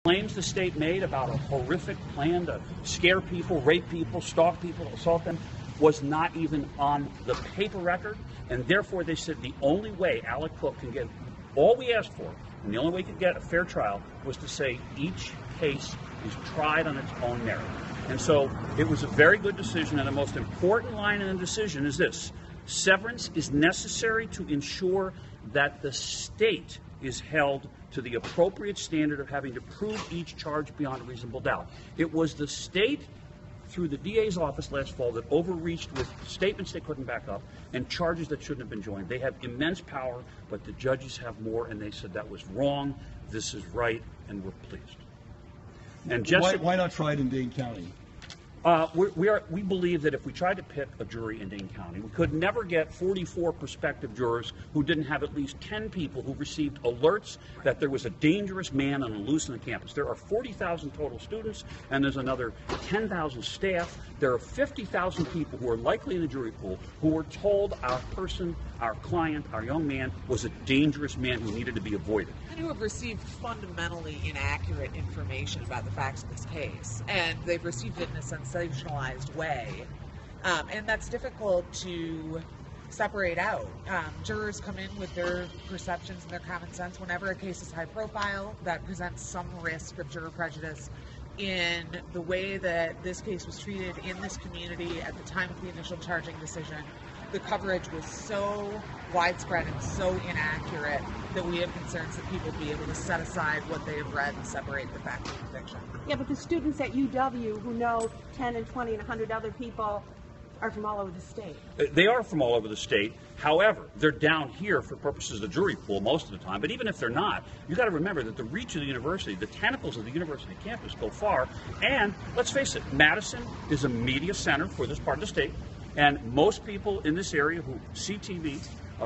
Claims the state made about a horrific plan to scare people, rape people, stalk people, assault them, was not even on the paper record, and therefore they said the only way Alec Cook can get all we asked for, and the only way he could get a fair trial, was to say each case is tried on its own merit. And so it was a very good decision, and the most important line in the decision is this: severance is necessary to ensure that the state is held to the appropriate standard of having to prove each charge beyond a reasonable doubt. It was the state, through the DA's office last fall, that overreached with statements they couldn't back up and charges that shouldn't have been joined. They have immense power, but the judges have more, and they said that was wrong, this is right, and we're pleased. And just why not try it in Dane County? We believe that if we tried to pick a jury in Dane County, we could never get 44 prospective jurors who didn't have at least 10 people who received alerts that there was a dangerous man on the loose on the campus. There are 40,000 total students, and there's another 10,000 staff. There are 50,000 people who are likely in the jury pool who were told our person, our client, our young man was a dangerous man who needed to be avoided. And who have received fundamentally inaccurate information about the facts of this case, and they've received it in a sensationalized way, and that's difficult to separate out. Jurors come in with their perceptions and their common sense. Whenever a case is high profile, that presents some risk of juror prejudice. In the way that this case was treated in this community at the time of the initial charging decision, the coverage was so widespread and so inaccurate that we have concerns that people be able to set aside what they have read and separate the fact from fiction. Yeah, but the students at UW who know 10 and 20 and 100 other people are from all over the state. They are from all over the state. However, they're down here for purposes of the jury pool most of the time. But even if they're not, you got to remember that the reach of the university, the tentacles of the university campus go far. And let's face it, Madison is a media center for this part of the state. And most people in this area who see TV,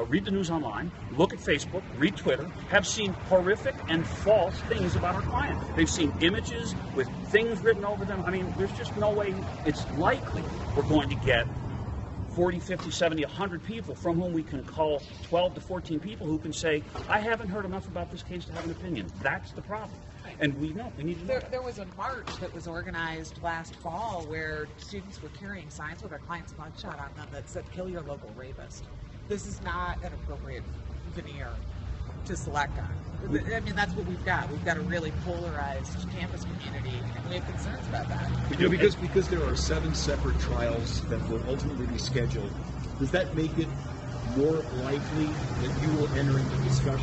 read the news online, look at Facebook, read Twitter, have seen horrific and false things about our client. They've seen images with things written over them. I mean, there's just no way it's likely we're going to get 40, 50, 70, 100 people from whom we can call 12 to 14 people who can say, I haven't heard enough about this case to have an opinion. That's the problem. And we know, we need to know that. There was a march that was organized last fall where students were carrying signs with our client's mugshot on them that said, kill your local rapist. This is not an appropriate veneer to select on. I mean, that's what we've got. We've got a really polarized campus community, and we have concerns about that. You know, because there are 7 separate trials that will ultimately be scheduled, does that make it more likely that you will enter into discussion